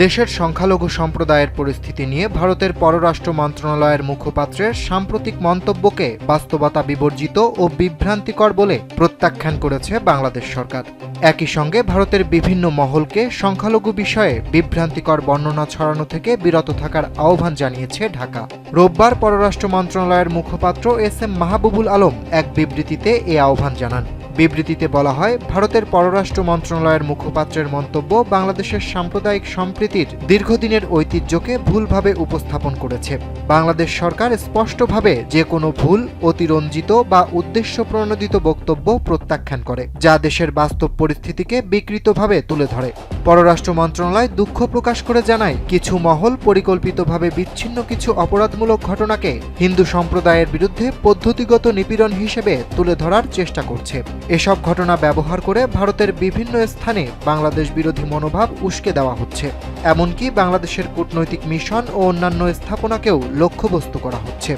দেশের সংখ্যালঘু সম্প্রদায়ের পরিস্থিতি নিয়ে ভারতের পররাষ্ট্র মন্ত্রণালয়ের মুখপাত্রের সাম্প্রতিক মন্তব্যকে বাস্তবতা বিবর্জিত ও বিভ্রান্তিকর বলে প্রত্যাখ্যান করেছে বাংলাদেশ সরকার। একই সঙ্গে ভারতের বিভিন্ন মহলকে সংখ্যালঘু বিষয়ে বিভ্রান্তিকর বর্ণনা ছড়ানো থেকে বিরত থাকার আহ্বান জানিয়েছে ঢাকা। রোববার পররাষ্ট্র মন্ত্রণালয়ের মুখপাত্র এস.এম. মাহবুবুল আলম এক বিবৃতিতে এ আহ্বান জানান। বিবৃতিতে বলা হয়, ভারতের পররাষ্ট্র মন্ত্রণালয়ের মুখপাত্রের মন্তব্য বাংলাদেশের সাম্প্রদায়িক সম্প্রীতির দীর্ঘদিনের ঐতিহ্যকে ভুলভাবে উপস্থাপন করেছে। বাংলাদেশ সরকার স্পষ্টভাবে যে কোনো ভুল, অতিরঞ্জিত বা উদ্দেশ্যপ্রণোদিত বক্তব্য প্রত্যাখ্যান করে, যা দেশের বাস্তব পরিস্থিতিকে বিকৃতভাবে তুলে ধরে। পররাষ্ট্র মন্ত্রণালয় দুঃখ প্রকাশ করে জানায়, কিছু মহল পরিকল্পিতভাবে বিচ্ছিন্ন কিছু অপরাধমূলক ঘটনাকে হিন্দু সম্প্রদায়ের বিরুদ্ধে পদ্ধতিগত নিপীড়ন হিসেবে তুলে ধরার চেষ্টা করছে। এসব ঘটনা ব্যবহার করে ভারতের বিভিন্ন স্থানে বাংলাদেশ বিরোধী মনোভাব উস্কে দেওয়া হচ্ছে। এমনকি বাংলাদেশের কূটনৈতিক মিশন ও অন্যান্য স্থাপনাকেও লক্ষ্যবস্তু করা হচ্ছে।